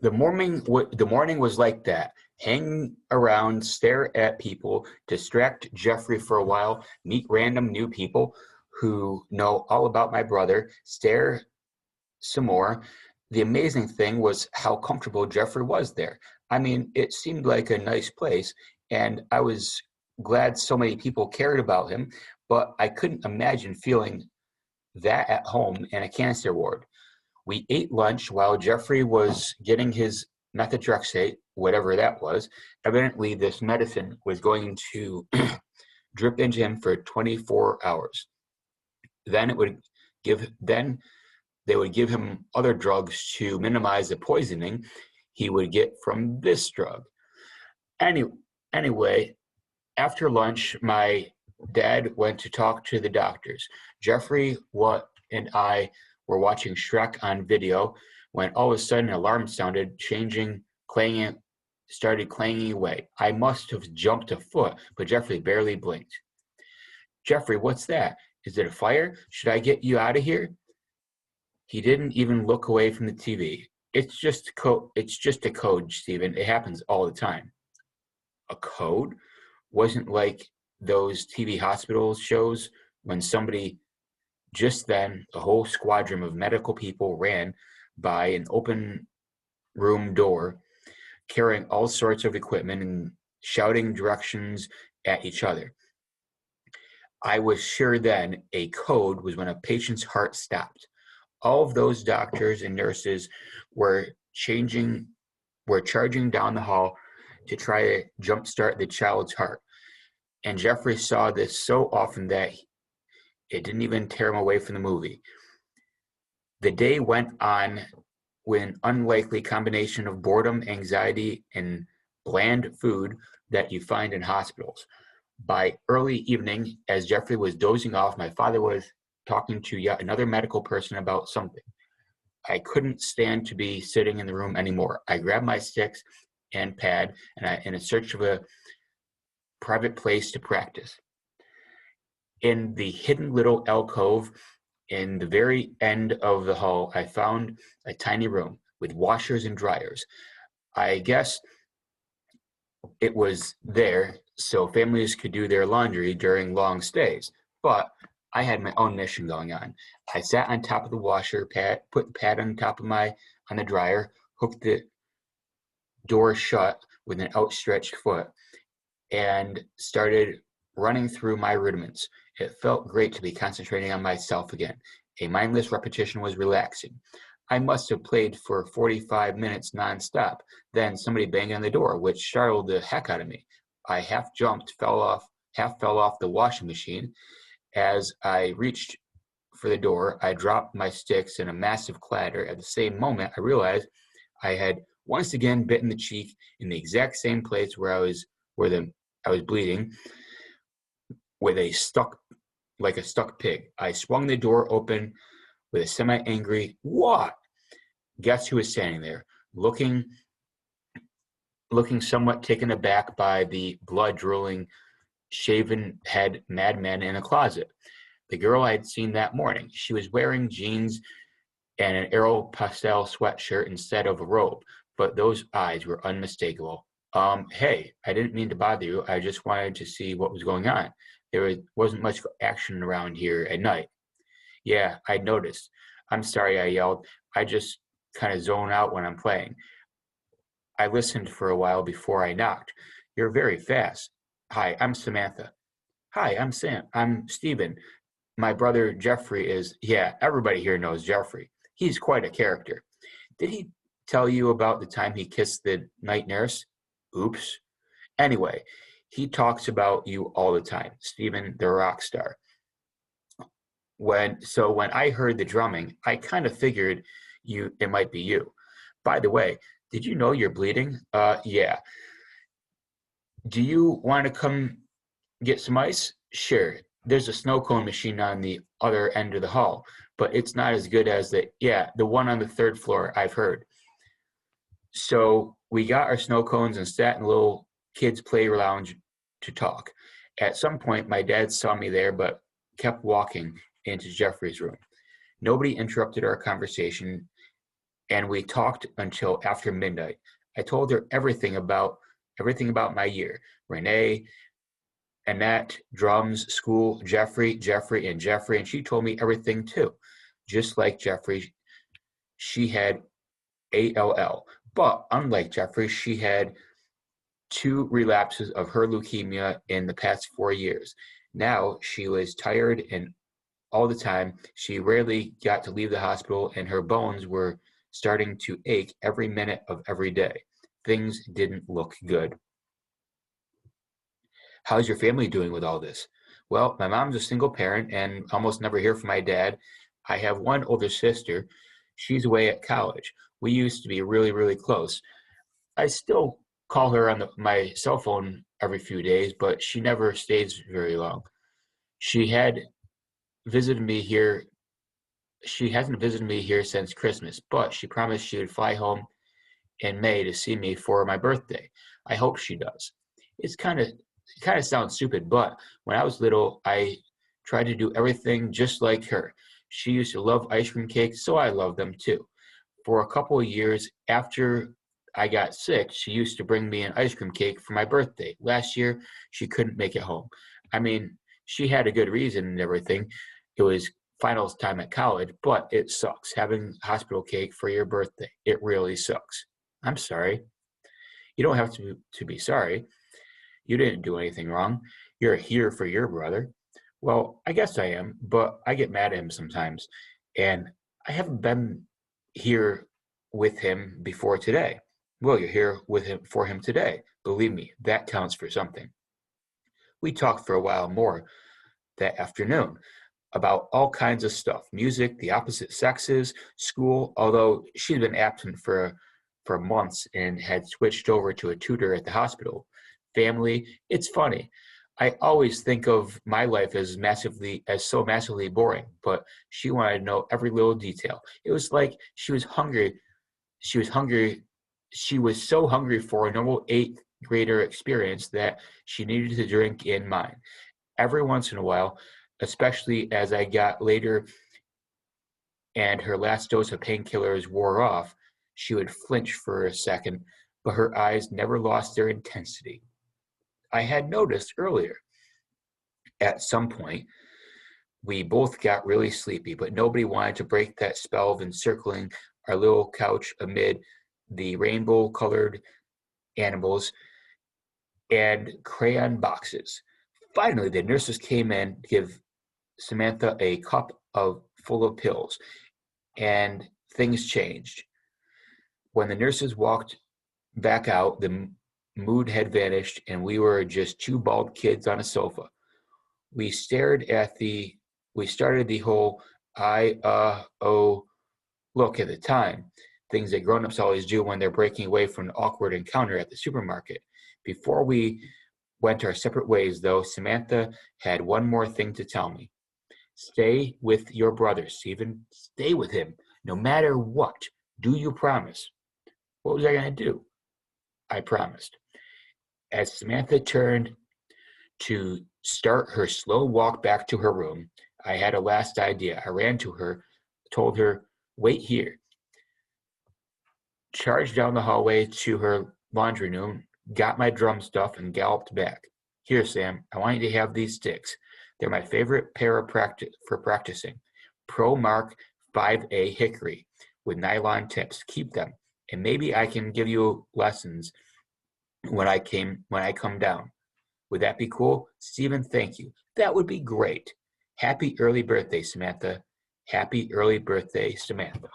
The morning was like that. Hang around, stare at people, distract Jeffrey for a while, meet random new people who know all about my brother, stare some more. The amazing thing was how comfortable Jeffrey was there. I mean, it seemed like a nice place, and I was glad so many people cared about him, but I couldn't imagine feeling that at home in a cancer ward. We ate lunch while Jeffrey was getting his methotrexate, whatever that was. Evidently, this medicine was going to drip into him for 24 hours. Then it would then they would give him other drugs to minimize the poisoning he would get from this drug. Any, anyway, after lunch, my dad went to talk to the doctors. Jeffrey, and I were watching Shrek on video when all of a sudden an alarm sounded, started clanging away. I must have jumped a foot, but Jeffrey barely blinked. Jeffrey, what's that? Is it a fire? Should I get you out of here? He didn't even look away from the TV. It's just a code, Stephen. It happens all the time. A code? Wasn't like those TV hospital shows when just then, a whole squadron of medical people ran by an open room door, carrying all sorts of equipment and shouting directions at each other. I was sure then a code was when a patient's heart stopped. All of those doctors and nurses were charging down the hall to try to jumpstart the child's heart. And Jeffrey saw this so often that it didn't even tear him away from the movie. The day went on with an unlikely combination of boredom, anxiety, and bland food that you find in hospitals. By early evening, as Jeffrey was dozing off, my father was talking to yet another medical person about something. I couldn't stand to be sitting in the room anymore. I grabbed my sticks and pad in search of a private place to practice. In the hidden little alcove in the very end of the hall, I found a tiny room with washers and dryers. I guess it was there so families could do their laundry during long stays, but I had my own mission going on. I sat on top of the washer pad, put the pad on top of on the dryer, hooked the door shut with an outstretched foot, and started running through my rudiments. It felt great to be concentrating on myself again. A mindless repetition was relaxing. I must have played for 45 minutes nonstop. Then somebody banged on the door, which startled the heck out of me. I half fell off the washing machine. As I reached for the door, I dropped my sticks in a massive clatter. At the same moment, I realized I had once again bitten the cheek in the exact same place where I was bleeding, like a stuck pig. I swung the door open with a semi-angry, "What?" Guess who was standing there, looking somewhat taken aback by the blood-drooling, shaven-head madman in the closet. The girl I had seen that morning. She was wearing jeans and an Aeropostale sweatshirt instead of a robe, but those eyes were unmistakable. Hey, I didn't mean to bother you. I just wanted to see what was going on. There wasn't much action around here at night. Yeah, I noticed. I'm sorry, I yelled. I just kind of zone out when I'm playing. I listened for a while before I knocked. You're very fast. Hi, I'm Samantha. Hi, I'm Stephen. My brother Jeffrey yeah, everybody here knows Jeffrey. He's quite a character. Did he tell you about the time he kissed the night nurse? Oops. Anyway, he talks about you all the time, Stephen the rock star. When I heard the drumming, I kind of figured it might be you. By the way, did you know you're bleeding? Yeah. Do you want to come get some ice? Sure. There's a snow cone machine on the other end of the hall, but it's not as good as the one on the third floor, I've heard. So we got our snow cones and sat in a little kids' play lounge to talk. At some point, my dad saw me there, but kept walking into Jeffrey's room. Nobody interrupted our conversation. and we talked until after midnight. I told her everything about my year. Renee, Annette, drums, school, Jeffrey, and she told me everything too. Just like Jeffrey, she had ALL. But unlike Jeffrey, she had 2 relapses of her leukemia in the past 4 years. Now she was tired and all the time. She rarely got to leave the hospital, and her bones were starting to ache every minute of every day. Things didn't look good. How's your family doing with all this? Well, my mom's a single parent and almost never hear from my dad. I have one older sister. She's away at college. We used to be really, really close. I still call her on my cell phone every few days, but she never stays very long. She had visited me here. She hasn't visited me here since Christmas, but she promised she would fly home in May to see me for my birthday. I hope she does. It kind of sounds stupid, but when I was little, I tried to do everything just like her. She used to love ice cream cakes, so I love them too. For a couple of years after I got sick, she used to bring me an ice cream cake for my birthday. Last year, she couldn't make it home. I mean, she had a good reason and everything. It was finals time at college, but it sucks having hospital cake for your birthday. It really sucks. I'm sorry. You don't have to be sorry. You didn't do anything wrong. You're here for your brother. Well, I guess I am, but I get mad at him sometimes. And I haven't been here with him before today. Well, you're here with him for him today. Believe me, that counts for something. We talked for a while more that afternoon about all kinds of stuff, music, the opposite sexes, school, although she'd been absent for months and had switched over to a tutor at the hospital. Family, it's funny. I always think of my life as so massively boring, but she wanted to know every little detail. It was like she was hungry. She was hungry. She was so hungry for a normal eighth grader experience that she needed to drink in mine. Every once in a while, especially as I got later and her last dose of painkillers wore off, she would flinch for a second, but her eyes never lost their intensity. I had noticed earlier. At some point, we both got really sleepy, but nobody wanted to break that spell of encircling our little couch amid the rainbow-colored animals and crayon boxes. Finally, the nurses came in to give Samantha a cup full of pills, and things changed. When the nurses walked back out, the mood had vanished, and we were just 2 bald kids on a sofa. We started the whole oh look at the time, things that grown-ups always do when they're breaking away from an awkward encounter at the supermarket. Before we went our separate ways, though, Samantha had one more thing to tell me. Stay with your brother, Stephen. Stay with him, no matter what. Do you promise? What was I going to do? I promised. As Samantha turned to start her slow walk back to her room, I had a last idea. I ran to her, told her, wait here, charged down the hallway to her laundry room, got my drum stuff, and galloped back. Here, Sam, I want you to have these sticks. They're my favorite pair for practicing. Pro Mark 5A hickory with nylon tips. Keep them, and maybe I can give you lessons when I come down. Would that be cool? Stephen, thank you. That would be great. Happy early birthday, Samantha. Happy early birthday, Samantha.